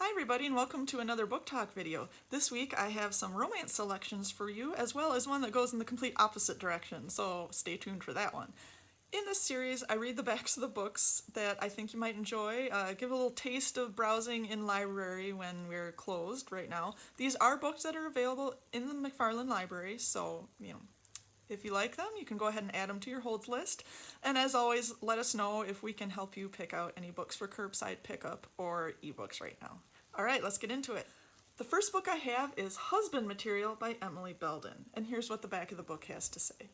Hi everybody and welcome to another book talk video. This week I have some romance selections for you as well as one that goes in the complete opposite direction, so stay tuned for that one. In this series I read the backs of the books that I think you might enjoy, give a little taste of browsing in library when we're closed right now. These are books that are available in the McFarland Library, so if you like them, you can go ahead and add them to your holds list. And as always, let us know if we can help you pick out any books for curbside pickup or ebooks right now. All right, let's get into it. The first book I have is Husband Material by Emily Belden, and here's what the back of the book has to say.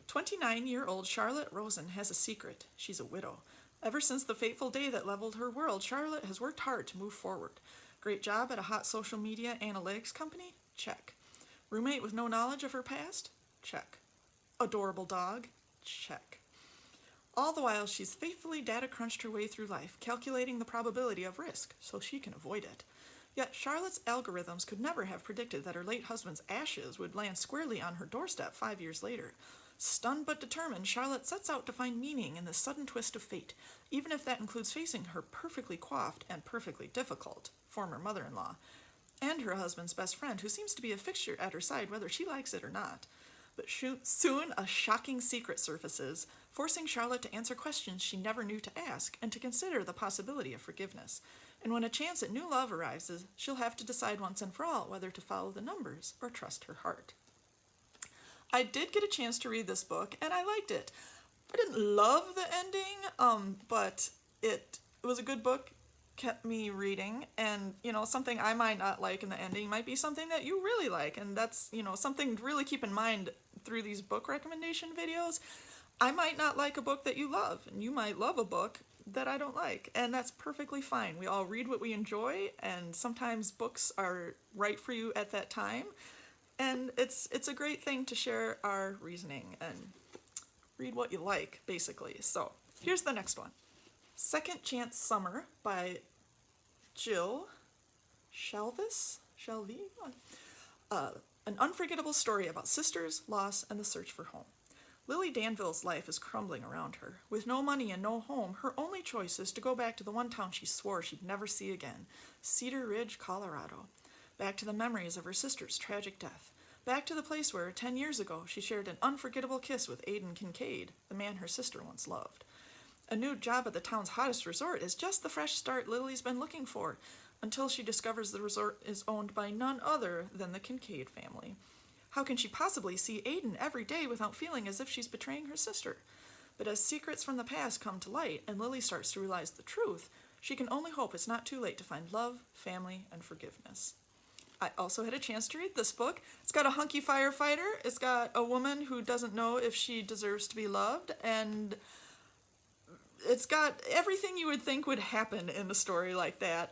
29-year-old Charlotte Rosen has a secret. She's a widow. Ever since the fateful day that leveled her world, Charlotte has worked hard to move forward. Great job at a hot social media analytics company? Check. Roommate with no knowledge of her past? Check. Adorable dog? Check. All the while, she's faithfully data crunched her way through life, calculating the probability of risk so she can avoid it. Yet Charlotte's algorithms could never have predicted that her late husband's ashes would land squarely on her doorstep 5 years later. Stunned but determined, Charlotte sets out to find meaning in this sudden twist of fate, even if that includes facing her perfectly coiffed and perfectly difficult former mother-in-law, and her husband's best friend, who seems to be a fixture at her side whether she likes it or not. But soon a shocking secret surfaces, forcing Charlotte to answer questions she never knew to ask and to consider the possibility of forgiveness. And when a chance at new love arises, she'll have to decide once and for all whether to follow the numbers or trust her heart. I did get a chance to read this book, and I liked it. I didn't love the ending, but it was a good book, kept me reading, and something I might not like in the ending might be something that you really like, and that's something to really keep in mind through these book recommendation videos. I might not like a book that you love, and you might love a book that I don't like, and that's perfectly fine. We all read what we enjoy, and sometimes books are right for you at that time, and it's a great thing to share our reasoning and read what you like, basically. So here's the next one. Second Chance Summer by Jill Shelvis? An unforgettable story about sisters, loss, and the search for home. Lily Danville's life is crumbling around her. With no money and no home, her only choice is to go back to the one town she swore she'd never see again, Cedar Ridge, Colorado. Back to the memories of her sister's tragic death. Back to the place where, 10 years ago, she shared an unforgettable kiss with Aidan Kincaid, the man her sister once loved. A new job at the town's hottest resort is just the fresh start Lily's been looking for, until she discovers the resort is owned by none other than the Kincaid family. How can she possibly see Aidan every day without feeling as if she's betraying her sister? But as secrets from the past come to light and Lily starts to realize the truth, she can only hope it's not too late to find love, family, and forgiveness. I also had a chance to read this book. It's got a hunky firefighter, it's got a woman who doesn't know if she deserves to be loved, and it's got everything you would think would happen in a story like that.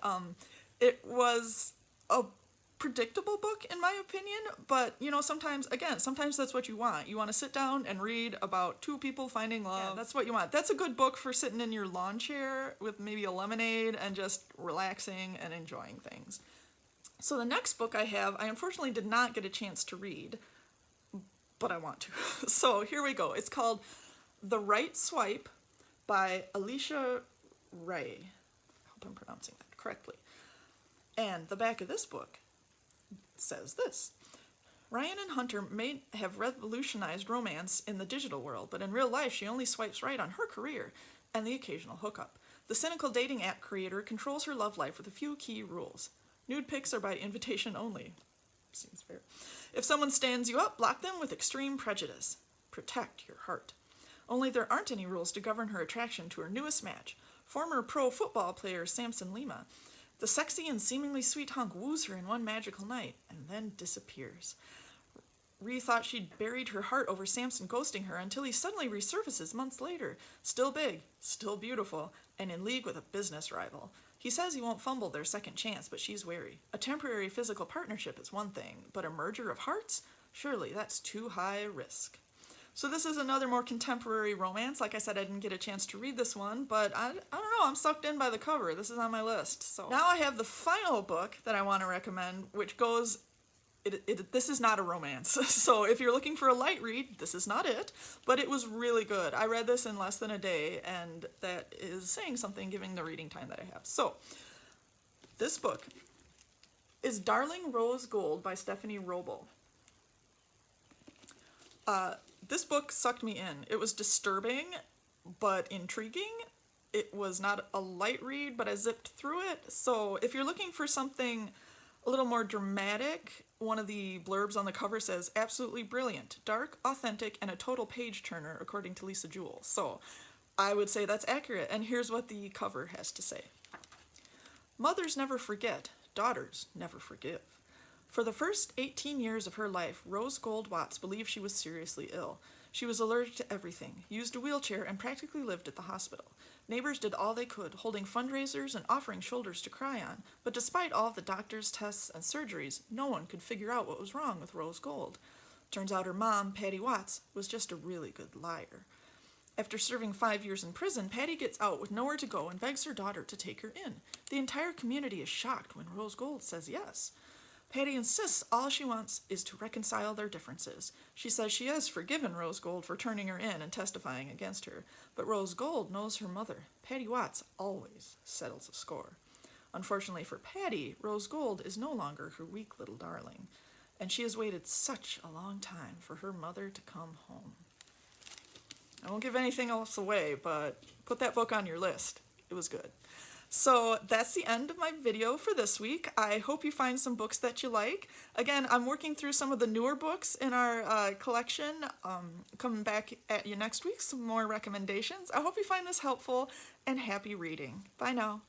It was a predictable book, in my opinion, but sometimes that's what you want. You want to sit down and read about two people finding love. Yeah, that's what you want. That's a good book for sitting in your lawn chair with maybe a lemonade and just relaxing and enjoying things. So the next book I have, I unfortunately did not get a chance to read, but I want to. So here we go. It's called The Right Swipe by Alicia Ray. I hope I'm pronouncing that correctly. And the back of this book says this. Ryan and Hunter may have revolutionized romance in the digital world, but in real life she only swipes right on her career and the occasional hookup. The cynical dating app creator controls her love life with a few key rules. Nude pics are by invitation only. Seems fair. If someone stands you up, block them with extreme prejudice. Protect your heart. Only there aren't any rules to govern her attraction to her newest match, former pro football player Samson Lima. The sexy and seemingly sweet hunk woos her in one magical night, and then disappears. Ree thought she'd buried her heart over Samson ghosting her until he suddenly resurfaces months later, still big, still beautiful, and in league with a business rival. He says he won't fumble their second chance, but she's wary. A temporary physical partnership is one thing, but a merger of hearts? Surely that's too high a risk. So this is another more contemporary romance. Like I said, I didn't get a chance to read this one, but I don't know, I'm sucked in by the cover. This is on my list. So now I have the final book that I want to recommend, which goes, this is not a romance. So if you're looking for a light read, this is not it, but it was really good. I read this in less than a day, and that is saying something given the reading time that I have. So This book is Darling Rose Gold by Stephanie Roble. This book sucked me in. It was disturbing, but intriguing. It was not a light read, but I zipped through it. So if you're looking for something a little more dramatic, one of the blurbs on the cover says, absolutely brilliant, dark, authentic, and a total page turner, according to Lisa Jewell. So I would say that's accurate, and here's what the cover has to say. Mothers never forget, daughters never forgive. For the first 18 years of her life, Rose Gold Watts believed she was seriously ill. She was allergic to everything, used a wheelchair, and practically lived at the hospital. Neighbors did all they could, holding fundraisers and offering shoulders to cry on, but despite all of the doctors, tests, and surgeries, no one could figure out what was wrong with Rose Gold. Turns out her mom, Patty Watts, was just a really good liar. After serving 5 years in prison, Patty gets out with nowhere to go and begs her daughter to take her in. The entire community is shocked when Rose Gold says yes. Patty insists all she wants is to reconcile their differences. She says she has forgiven Rose Gold for turning her in and testifying against her, but Rose Gold knows her mother, Patty Watts, always settles the score. Unfortunately for Patty, Rose Gold is no longer her weak little darling, and she has waited such a long time for her mother to come home. I won't give anything else away, but put that book on your list. It was good. So that's the end of my video for this week. I hope you find some books that you like. Again, I'm working through some of the newer books in our collection. Coming back at you next week, some more recommendations. I hope you find this helpful, and happy reading. Bye now.